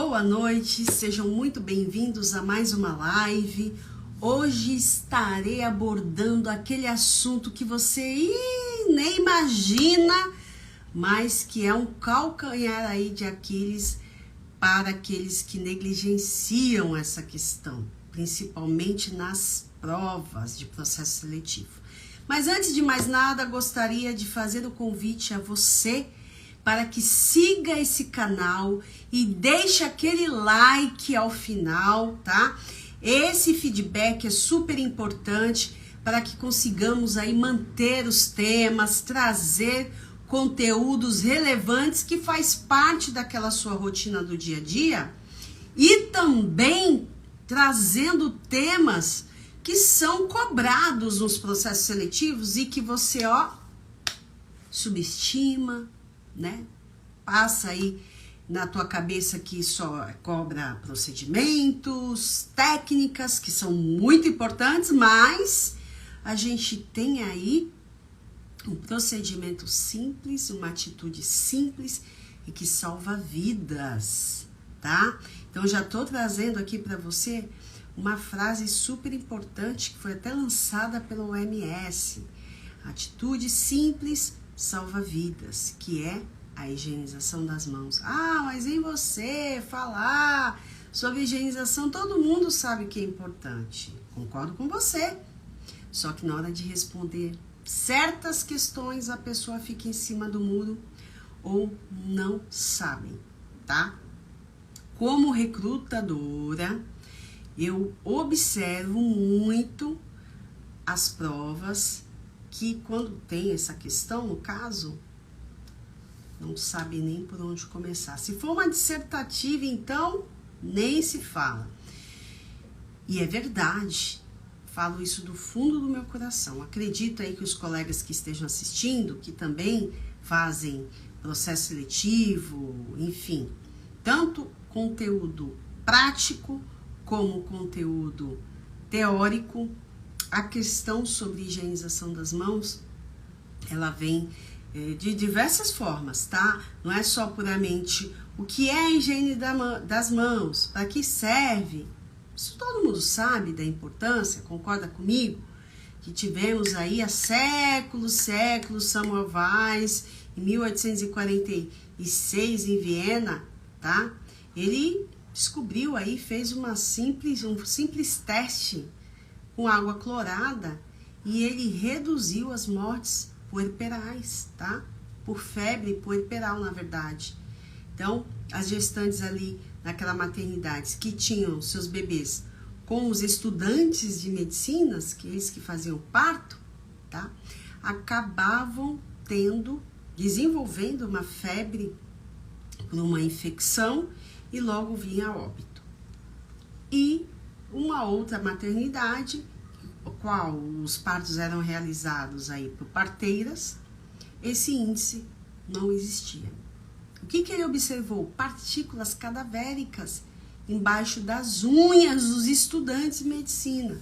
Boa noite, sejam muito bem-vindos a mais uma live. Hoje estarei abordando aquele assunto que você nem imagina, mas que é um calcanhar aí de Aquiles para aqueles que negligenciam essa questão, principalmente nas provas de processo seletivo. Mas antes de mais nada, gostaria de fazer o convite a você para que siga esse canal e deixe aquele like ao final, tá? Esse feedback é super importante para que consigamos aí manter os temas, trazer conteúdos relevantes que faz parte daquela sua rotina do dia a dia e também trazendo temas que são cobrados nos processos seletivos e que você, subestima, né? Passa aí na tua cabeça que só cobra procedimentos, técnicas que são muito importantes, mas a gente tem aí um procedimento simples, uma atitude simples e que salva vidas, tá? Então já tô trazendo aqui para você uma frase super importante que foi até lançada pelo OMS. Atitude simples salva vidas, que é a higienização das mãos. Mas em você falar sobre higienização, todo mundo sabe que é importante. Concordo com você. Só que na hora de responder certas questões, a pessoa fica em cima do muro ou não sabe, tá? Como recrutadora, eu observo muito as provas que quando tem essa questão, no caso, não sabe nem por onde começar. Se for uma dissertativa, então, nem se fala. E é verdade, falo isso do fundo do meu coração. Acredito aí que os colegas que estejam assistindo, que também fazem processo seletivo, enfim, tanto conteúdo prático como conteúdo teórico, a questão sobre higienização das mãos, ela vem de diversas formas, tá? Não é só puramente o que é a higiene das mãos, para que serve. Isso todo mundo sabe da importância, concorda comigo? Que tivemos aí há séculos, Samuel Weiss, em 1846 em Viena, tá? Ele descobriu aí, fez um simples teste com água clorada e ele reduziu as mortes puerperais, tá? Por febre puerperal, na verdade. Então, as gestantes ali naquela maternidade que tinham seus bebês com os estudantes de medicinas, que eles que faziam parto, tá? Acabavam desenvolvendo uma febre por uma infecção e logo vinha a óbito. E uma outra maternidade, qual os partos eram realizados aí por parteiras, esse índice não existia. O que ele observou? Partículas cadavéricas embaixo das unhas dos estudantes de medicina.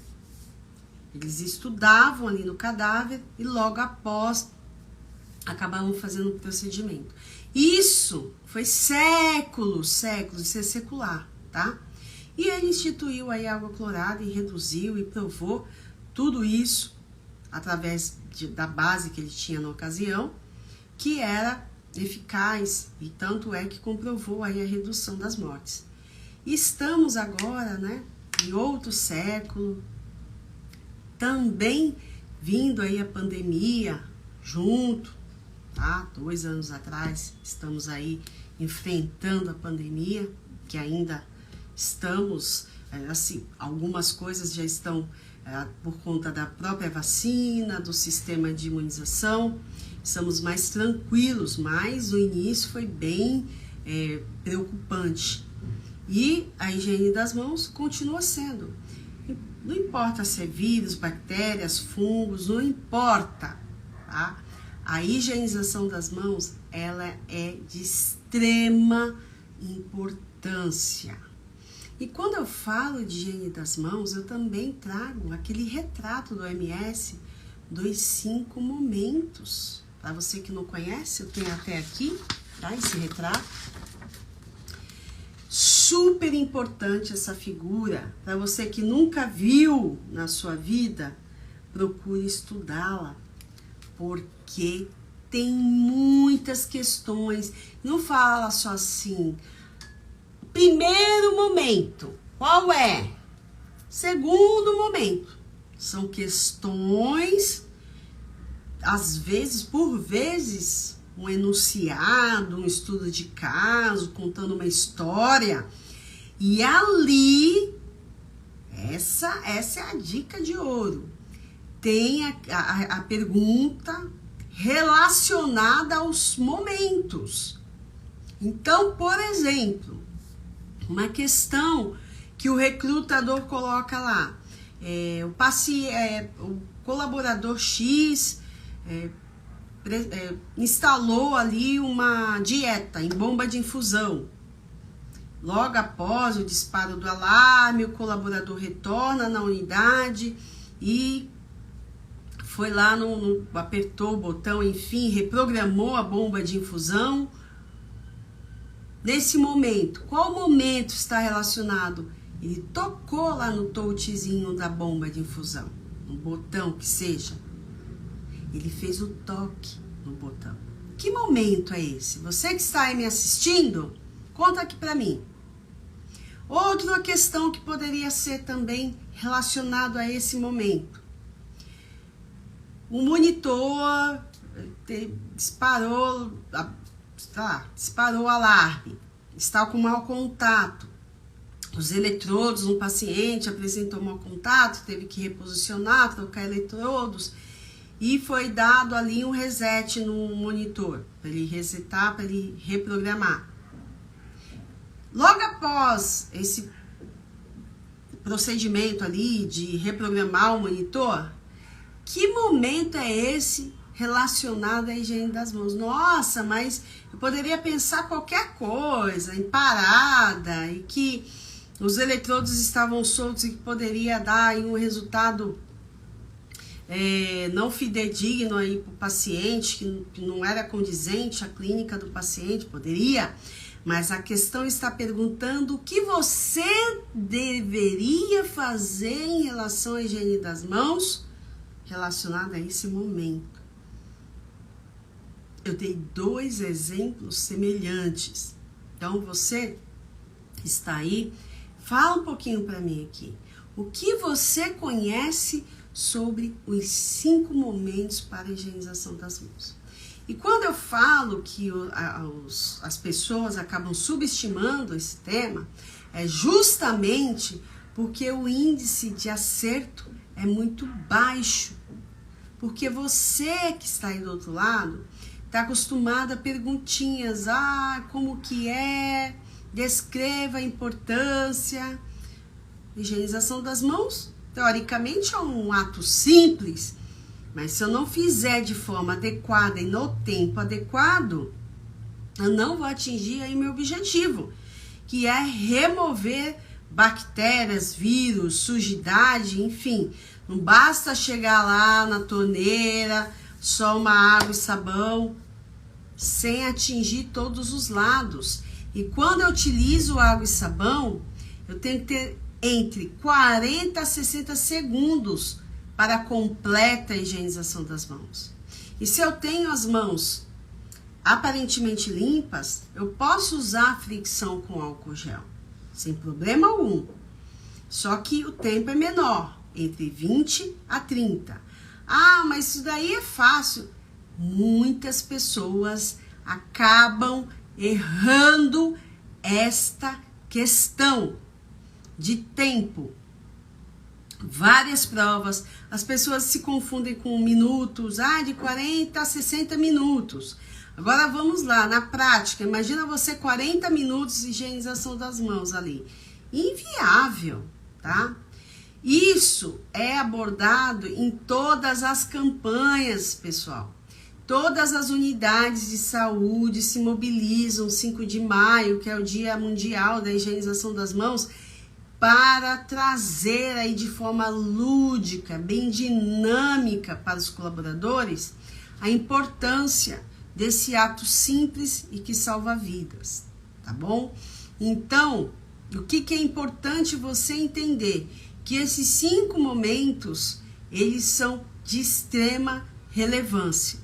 Eles estudavam ali no cadáver e logo após acabavam fazendo o procedimento. Isso foi séculos, isso é secular, tá? E ele instituiu aí água clorada e reduziu e provou tudo isso através da base que ele tinha na ocasião, que era eficaz e tanto é que comprovou aí a redução das mortes. E estamos agora, né, em outro século, também vindo aí a pandemia junto, tá? 2 anos atrás estamos aí enfrentando a pandemia, que ainda estamos, assim, algumas coisas já estão por conta da própria vacina, do sistema de imunização, estamos mais tranquilos, mas o início foi bem preocupante. E a higiene das mãos continua sendo. Não importa se é vírus, bactérias, fungos, não importa, tá? A higienização das mãos, ela é de extrema importância. E quando eu falo de higiene das mãos, eu também trago aquele retrato do OMS dos 5 momentos. Para você que não conhece, eu tenho até aqui, tá? Esse retrato. super importante essa figura. Para você que nunca viu na sua vida, procure estudá-la, porque tem muitas questões. Não fala só assim. Primeiro momento, qual é? Segundo momento, são questões, às vezes, por vezes, um enunciado, um estudo de caso, contando uma história. E ali, essa é a dica de ouro. Tem a pergunta relacionada aos momentos. Então, por exemplo, uma questão que o recrutador coloca lá, o colaborador X instalou ali uma dieta em bomba de infusão. Logo após o disparo do alarme, o colaborador retorna na unidade e foi lá, apertou o botão, enfim, reprogramou a bomba de infusão. Nesse momento, qual momento está relacionado? Ele tocou lá no touchzinho da bomba de infusão, no botão que seja. Ele fez o toque no botão. Que momento é esse? Você que está aí me assistindo, conta aqui para mim. Outra questão que poderia ser também relacionado a esse momento. O monitor disparou o alarme, está com mau contato. Os eletrodos no paciente apresentou mau contato, teve que reposicionar, trocar eletrodos. E foi dado ali um reset no monitor, para ele resetar, para ele reprogramar. Logo após esse procedimento ali de reprogramar o monitor, que momento é esse relacionado à higiene das mãos? Nossa, mas eu poderia pensar qualquer coisa, em parada, e que os eletrodos estavam soltos e que poderia dar aí um resultado não fidedigno aí para o paciente, que não era condizente à clínica do paciente, poderia, mas a questão está perguntando o que você deveria fazer em relação à higiene das mãos relacionada a esse momento. Eu dei 2 exemplos semelhantes, então você está aí, fala um pouquinho para mim aqui, o que você conhece sobre os 5 momentos para a higienização das mãos. E quando eu falo que as pessoas acabam subestimando esse tema, é justamente porque o índice de acerto é muito baixo. Porque você que está aí do outro lado, está acostumado a perguntinhas, como que é, descreva a importância. Higienização das mãos, teoricamente, é um ato simples, mas se eu não fizer de forma adequada e no tempo adequado, eu não vou atingir aí meu objetivo, que é remover bactérias, vírus, sujidade, enfim. Não basta chegar lá na torneira, só uma água e sabão, sem atingir todos os lados. E quando eu utilizo água e sabão, eu tenho que ter entre 40 a 60 segundos para a completa higienização das mãos. E se eu tenho as mãos aparentemente limpas, eu posso usar fricção com álcool gel, sem problema algum. Só que o tempo é menor, entre 20 a 30. Mas isso daí é fácil. Muitas pessoas acabam errando esta questão de tempo. Várias provas, as pessoas se confundem com minutos, de 40 a 60 minutos. Agora vamos lá, na prática, imagina você 40 minutos de higienização das mãos ali. Inviável, tá? Isso é abordado em todas as campanhas, pessoal. Todas as unidades de saúde se mobilizam 5 de maio, que é o Dia Mundial da Higienização das Mãos, para trazer aí de forma lúdica, bem dinâmica para os colaboradores, a importância desse ato simples e que salva vidas, tá bom? Então, O que é importante você entender? Que esses 5 momentos, eles são de extrema relevância.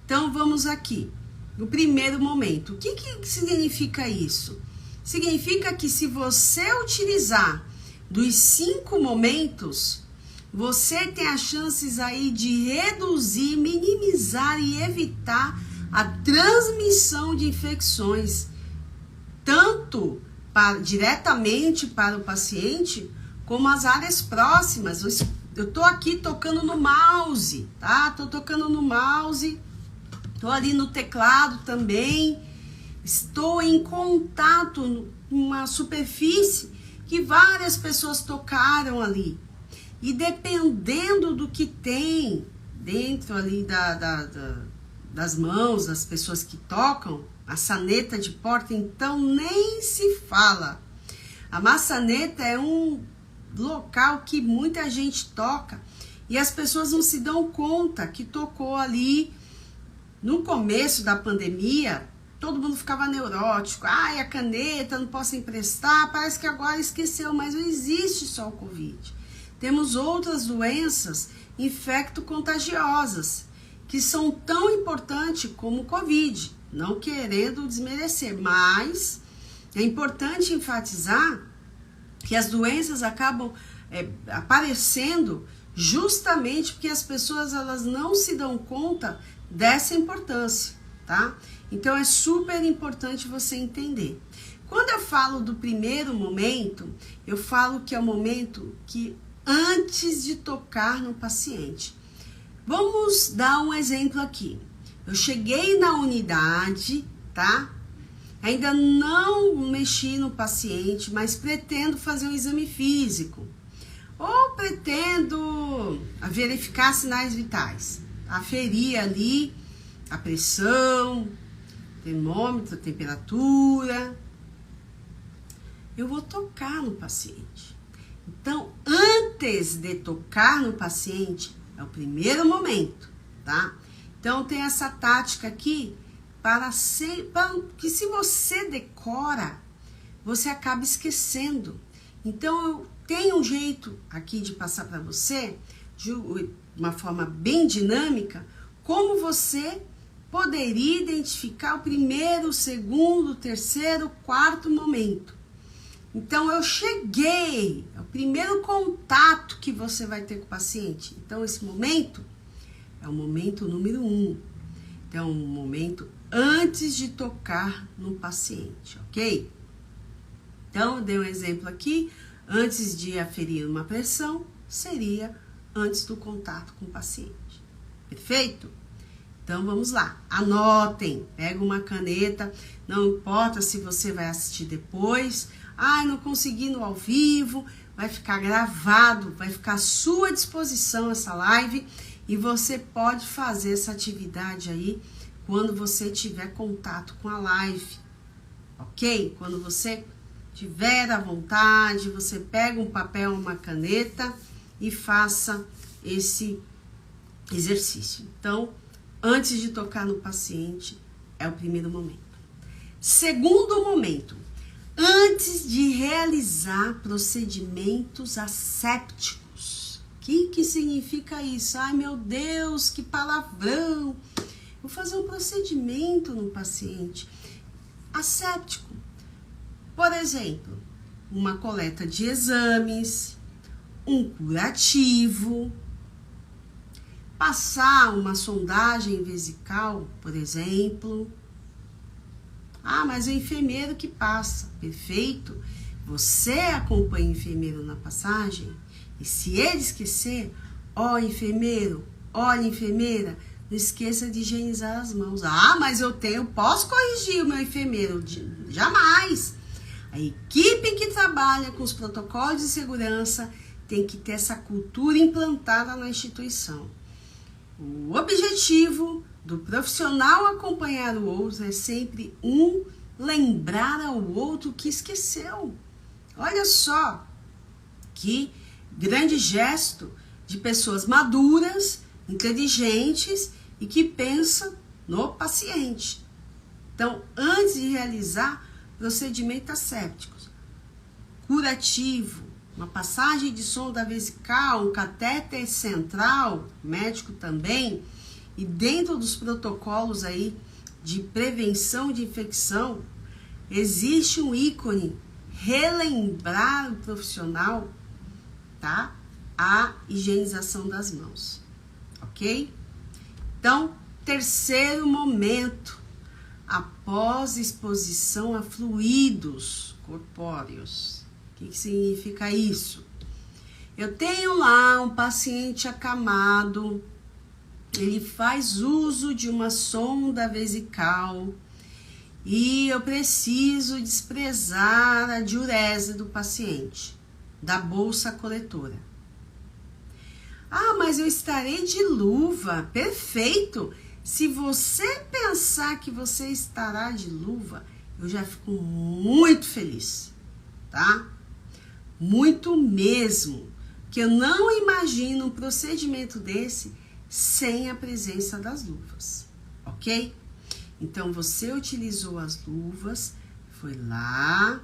Então, vamos aqui. No primeiro momento, o que significa isso? Significa que se você utilizar dos 5 momentos, você tem as chances aí de reduzir, minimizar e evitar a transmissão de infecções, tanto diretamente para o paciente, como as áreas próximas. Eu tô aqui tocando no mouse, tá? Tô tocando no mouse, tô ali no teclado também, estou em contato numa superfície que várias pessoas tocaram ali. E dependendo do que tem dentro ali das mãos das pessoas que tocam, a maçaneta de porta, então nem se fala. A maçaneta é um local que muita gente toca e as pessoas não se dão conta que tocou ali. No começo da pandemia, todo mundo ficava neurótico. Ai, a caneta, não posso emprestar. Parece que agora esqueceu, mas não existe só o Covid. Temos outras doenças infecto-contagiosas que são tão importantes como o Covid. Não querendo desmerecer, mas é importante enfatizar que as doenças acabam aparecendo justamente porque as pessoas elas não se dão conta dessa importância, tá? Então é super importante você entender. Quando eu falo do primeiro momento, eu falo que é o momento que antes de tocar no paciente. Vamos dar um exemplo aqui. Eu cheguei na unidade, tá? Ainda não mexi no paciente, mas pretendo fazer um exame físico. Ou pretendo verificar sinais vitais. Aferir ali a pressão, termômetro, temperatura. Eu vou tocar no paciente. Então, antes de tocar no paciente, é o primeiro momento, tá? Então, tem essa tática aqui para que se você decora, você acaba esquecendo. Então, eu tenho um jeito aqui de passar para você, de uma forma bem dinâmica, como você poderia identificar o primeiro, o segundo, o terceiro, o quarto momento. Então, eu cheguei, é o primeiro contato que você vai ter com o paciente. Então, esse momento é o momento número 1. Então, um momento antes de tocar no paciente, ok? Então, eu dei um exemplo aqui. Antes de aferir uma pressão, seria antes do contato com o paciente. Perfeito? Então, vamos lá. Anotem. Pega uma caneta. Não importa se você vai assistir depois. Ai, não consegui no ao vivo. Vai ficar gravado. Vai ficar à sua disposição essa live. E você pode fazer essa atividade aí quando você tiver contato com a live, ok? Quando você tiver à vontade, você pega um papel, uma caneta e faça esse exercício. Então, antes de tocar no paciente, é o primeiro momento. Segundo momento, antes de realizar procedimentos assépticos. O que significa isso? Ai, meu Deus, que palavrão! Vou fazer um procedimento no paciente asséptico. Por exemplo, uma coleta de exames, um curativo, passar uma sondagem vesical, por exemplo. Ah, mas é o enfermeiro que passa. Perfeito. Você acompanha o enfermeiro na passagem e se ele esquecer, ó enfermeiro, olha enfermeira, não esqueça de higienizar as mãos. Ah, mas eu posso corrigir o meu enfermeiro? Jamais. A equipe que trabalha com os protocolos de segurança tem que ter essa cultura implantada na instituição. O objetivo do profissional acompanhar o outro é sempre lembrar ao outro que esqueceu. Olha só que grande gesto de pessoas maduras, inteligentes e que pensam no paciente. Então, antes de realizar procedimentos assépticos, curativo, uma passagem de sonda vesical, um catéter central, médico também, e dentro dos protocolos aí de prevenção de infecção, existe um ícone, relembrar o profissional, tá? A higienização das mãos, ok? Então, terceiro momento, após exposição a fluidos corpóreos. O que significa isso? Eu tenho lá um paciente acamado, ele faz uso de uma sonda vesical e eu preciso desprezar a diurese do paciente, da bolsa coletora. Ah, mas eu estarei de luva. Perfeito! Se você pensar que você estará de luva, eu já fico muito feliz, tá? Muito mesmo, que eu não imagino um procedimento desse sem a presença das luvas, ok? Então, você utilizou as luvas, foi lá,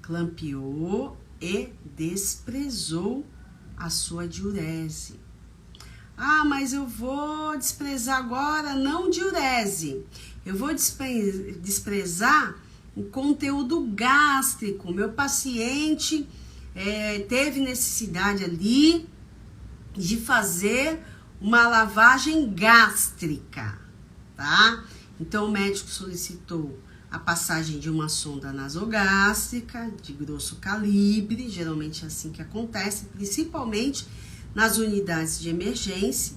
clampeou e desprezou a sua diurese. Ah, mas eu vou desprezar agora não diurese, eu vou desprezar o conteúdo gástrico. Meu paciente teve necessidade ali de fazer uma lavagem gástrica, tá? Então, o médico solicitou a passagem de uma sonda nasogástrica de grosso calibre, geralmente é assim que acontece, principalmente nas unidades de emergência.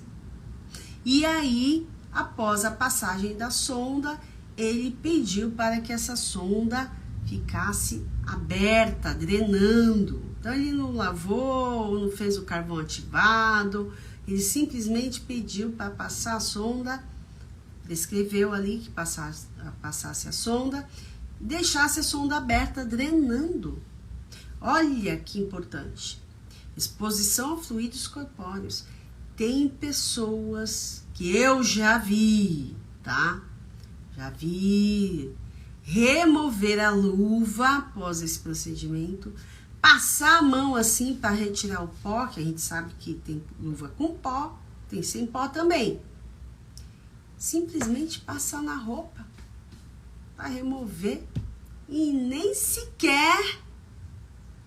E aí, após a passagem da sonda, ele pediu para que essa sonda ficasse aberta, drenando. Então, ele não lavou, não fez o carvão ativado, ele simplesmente pediu para passar a sonda, prescreveu ali que passasse a sonda, deixasse a sonda aberta, drenando. Olha que importante. Exposição a fluidos corpóreos. Tem pessoas que eu já vi, tá? Já vi remover a luva após esse procedimento, passar a mão assim para retirar o pó, que a gente sabe que tem luva com pó, tem sem pó também. Simplesmente passar na roupa para remover e nem sequer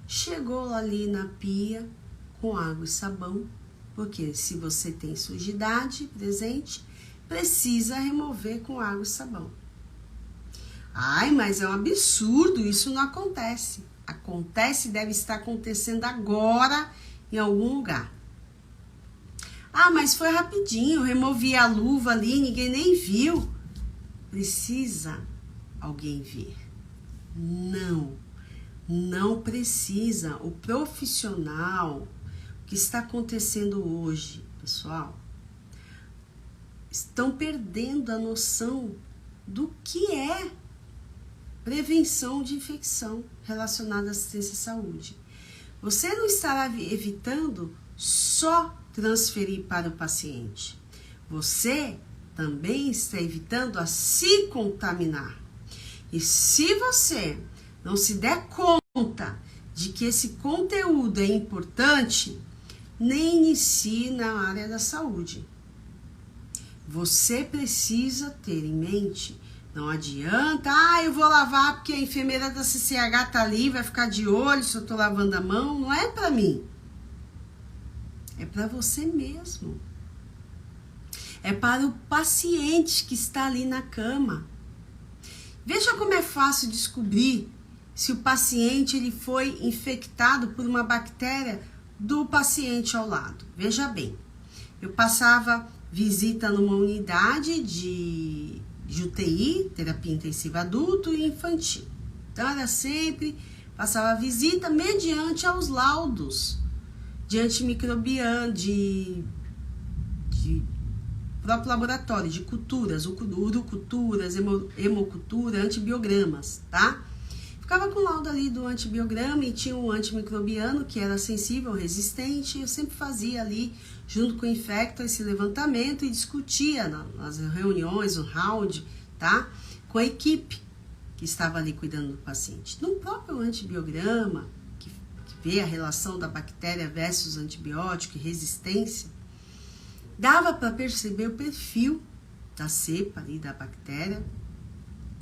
chegou ali na pia com água e sabão, porque se você tem sujidade presente, precisa remover com água e sabão. Ai, mas é um absurdo, isso não acontece. Acontece e deve estar acontecendo agora em algum lugar. Ah, mas foi rapidinho, removi a luva ali, ninguém nem viu. Precisa alguém ver? Não, não precisa. O profissional, o que está acontecendo hoje, pessoal, estão perdendo a noção do que é prevenção de infecção relacionada à assistência à saúde. Você não estará evitando só transferir para o paciente. Você também está evitando a se contaminar. E se você não se der conta de que esse conteúdo é importante, nem inicie na área da saúde. Você precisa ter em mente, não adianta, eu vou lavar porque a enfermeira da CCH tá ali, vai ficar de olho se eu tô lavando a mão. Não é para mim. É para você mesmo. É para o paciente que está ali na cama. Veja como é fácil descobrir se o paciente ele foi infectado por uma bactéria do paciente ao lado. Veja bem, eu passava visita numa unidade de UTI, terapia intensiva adulto e infantil. Então, era sempre, passava visita mediante aos laudos de antimicrobiano, de próprio laboratório, de culturas, uroculturas, hemocultura, antibiogramas, tá? Ficava com o laudo ali do antibiograma e tinha um antimicrobiano que era sensível, resistente. Eu sempre fazia ali, junto com o infecto, esse levantamento e discutia nas reuniões, no round, tá? Com a equipe que estava ali cuidando do paciente. No próprio antibiograma, que ver a relação da bactéria versus antibiótico e resistência, dava para perceber o perfil da cepa ali da bactéria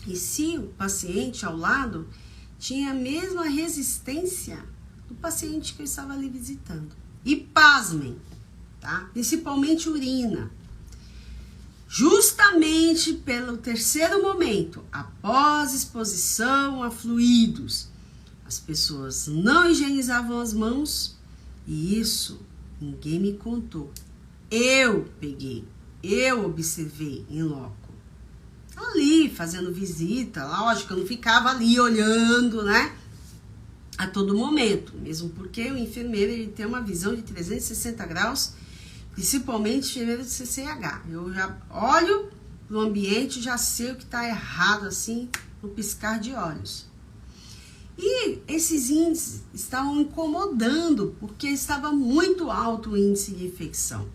e se o paciente ao lado tinha a mesma resistência do paciente que eu estava ali visitando. E pasmem, tá? Principalmente urina. Justamente pelo terceiro momento, após exposição a fluidos, as pessoas não higienizavam as mãos e isso ninguém me contou. Eu peguei, eu observei em loco. Ali, fazendo visita, lógico, eu não ficava ali olhando, né? A todo momento, mesmo porque o enfermeiro ele tem uma visão de 360 graus, principalmente enfermeiro de CCH. Eu já olho no ambiente, já sei o que está errado, assim, no piscar de olhos. E esses índices estavam incomodando, porque estava muito alto o índice de infecção.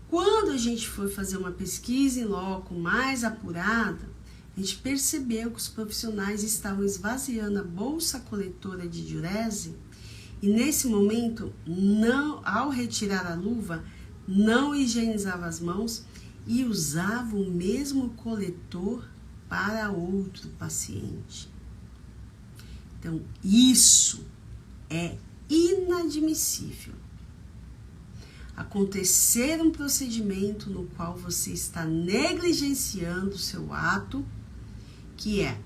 Quando a gente foi fazer uma pesquisa em loco mais apurada, a gente percebeu que os profissionais estavam esvaziando a bolsa coletora de diurese e nesse momento, ao retirar a luva, não higienizava as mãos e usava o mesmo coletor para outro paciente. Então, isso é inadmissível. Acontecer um procedimento no qual você está negligenciando o seu ato, que é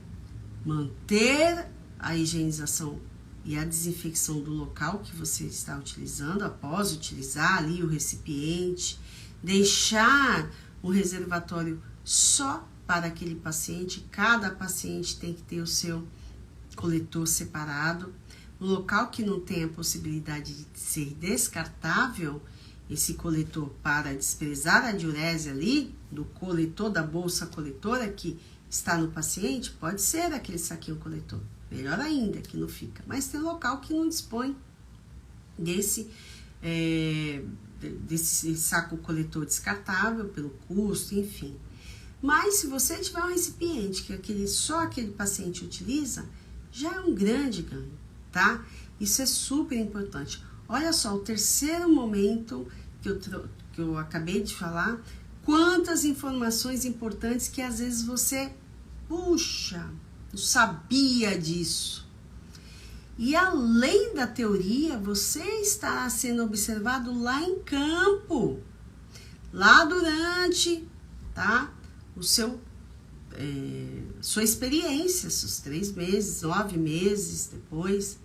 manter a higienização e a desinfecção do local que você está utilizando, após utilizar ali o recipiente, deixar um reservatório só para aquele paciente, cada paciente tem que ter o seu coletor separado. No local que não tem a possibilidade de ser descartável, esse coletor para desprezar a diurese ali, do coletor, da bolsa coletora que está no paciente, pode ser aquele saquinho coletor. Melhor ainda, que não fica. Mas tem local que não dispõe desse saco coletor descartável, pelo custo, enfim. Mas se você tiver um recipiente que só aquele paciente utiliza, já é um grande ganho, tá? Isso é super importante. Olha só, o terceiro momento que eu acabei de falar, quantas informações importantes que às vezes você, puxa, não sabia disso. E além da teoria, você está sendo observado lá em campo, lá durante, tá? Sua experiência, seus 3 meses, 9 meses depois,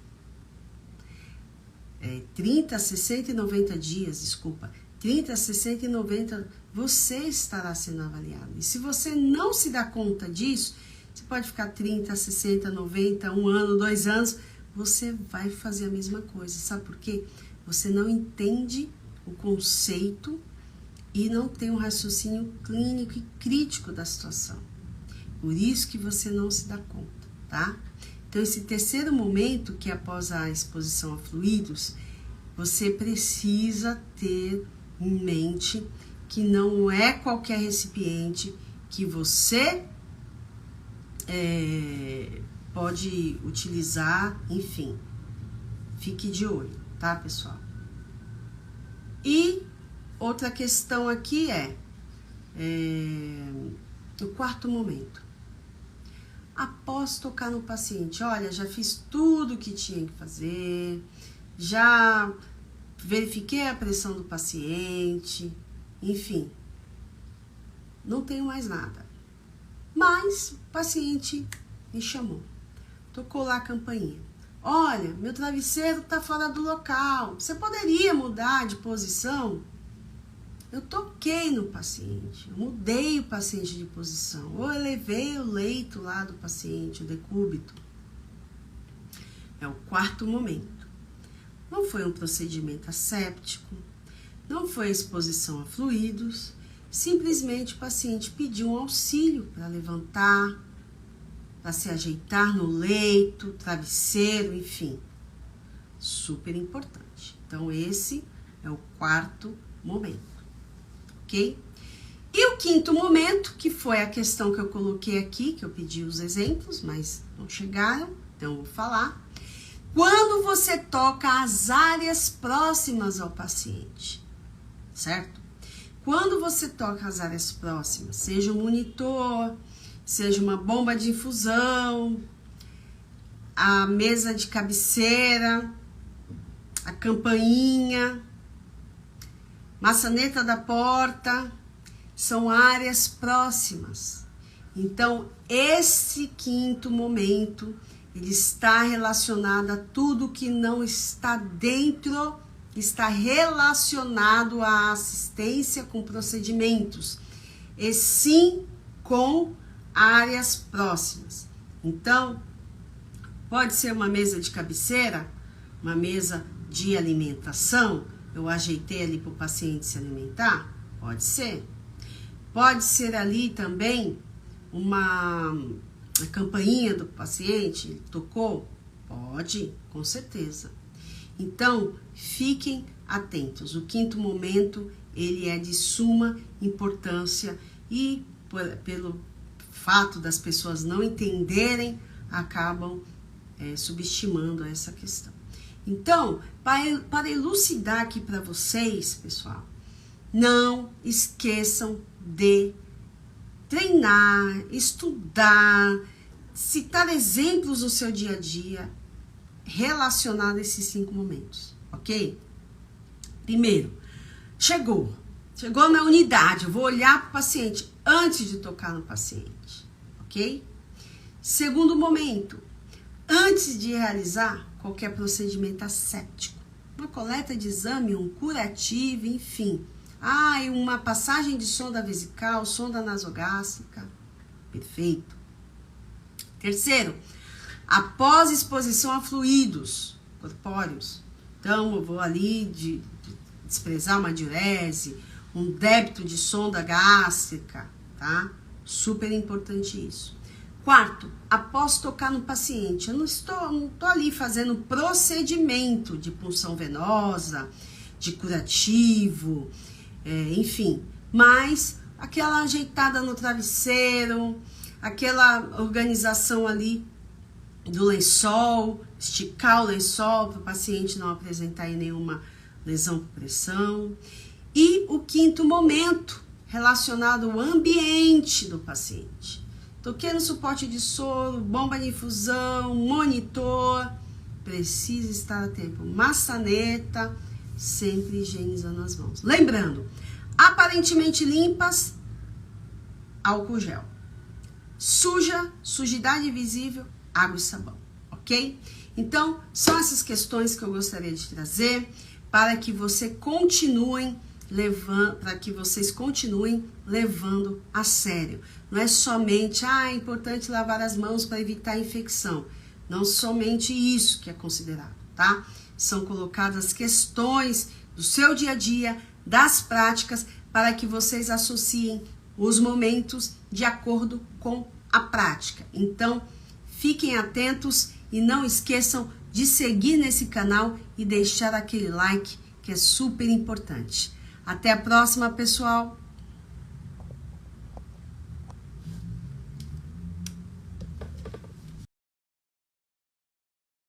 30, 60 e 90 dias, desculpa, 30, 60 e 90, você estará sendo avaliado. E se você não se dá conta disso, você pode ficar 30, 60, 90, 1 ano, 2 anos, você vai fazer a mesma coisa. Sabe por quê? Você não entende o conceito e não tem um raciocínio clínico e crítico da situação. Por isso que você não se dá conta, tá? Então, esse terceiro momento, que é após a exposição a fluidos, você precisa ter em mente que não é qualquer recipiente que você pode utilizar, enfim. Fique de olho, tá, pessoal? E outra questão aqui o quarto momento. Após tocar no paciente, olha, já fiz tudo o que tinha que fazer, já verifiquei a pressão do paciente, enfim, não tenho mais nada. Mas o paciente me chamou, tocou lá a campainha. Olha, meu travesseiro está fora do local, você poderia mudar de posição? Eu toquei no paciente, eu mudei o paciente de posição, ou elevei o leito lá do paciente, o decúbito. É o quarto momento. Não foi um procedimento asséptico, não foi exposição a fluidos, simplesmente o paciente pediu um auxílio para levantar, para se ajeitar no leito, travesseiro, enfim. Super importante. Então, esse é o quarto momento. Ok? E o quinto momento, que foi a questão que eu coloquei aqui, que eu pedi os exemplos, mas não chegaram, então eu vou falar. quando você toca as áreas próximas ao paciente, certo? Quando você toca as áreas próximas, seja um monitor, seja uma bomba de infusão, a mesa de cabeceira, a campainha, maçaneta da porta, são áreas próximas. Então, esse quinto momento, ele está relacionado a tudo que não está dentro, está relacionado à assistência com procedimentos, e sim com áreas próximas. Então, pode ser uma mesa de cabeceira, uma mesa de alimentação, eu ajeitei ali para o paciente se alimentar? Pode ser. Pode ser ali também a campainha do paciente, tocou? Pode, com certeza. Então, fiquem atentos. O quinto momento, ele é de suma importância e pelo fato das pessoas não entenderem, acabam subestimando essa questão. Então, para elucidar aqui para vocês, pessoal, não esqueçam de treinar, estudar, citar exemplos do seu dia a dia relacionados a esses 5 momentos, ok? Primeiro, chegou na unidade, eu vou olhar para o paciente antes de tocar no paciente, ok? Segundo momento, antes de realizar qualquer procedimento asséptico, uma coleta de exame, um curativo, enfim, uma passagem de sonda vesical, sonda nasogástrica, perfeito. Terceiro, após exposição a fluidos corpóreos, então eu vou ali desprezar uma diurese, um débito de sonda gástrica, tá? Super importante isso. Quarto, após tocar no paciente, eu não tô ali fazendo procedimento de punção venosa, de curativo, enfim, mas aquela ajeitada no travesseiro, aquela organização ali do lençol, esticar o lençol para o paciente não apresentar aí nenhuma lesão por pressão. E o quinto momento, relacionado ao ambiente do paciente. Toquei no suporte de soro, bomba de infusão, monitor, precisa estar a tempo. Maçaneta, sempre higienizando as mãos. Lembrando, aparentemente limpas, álcool gel. Sujidade visível, água e sabão, ok? Então, são essas questões que eu gostaria de trazer para que vocês continuem levando a sério. Não é somente, é importante lavar as mãos para evitar a infecção. Não somente isso que é considerado, tá? São colocadas questões do seu dia a dia, das práticas, para que vocês associem os momentos de acordo com a prática. Então, fiquem atentos e não esqueçam de seguir nesse canal e deixar aquele like que é super importante. Até a próxima, pessoal!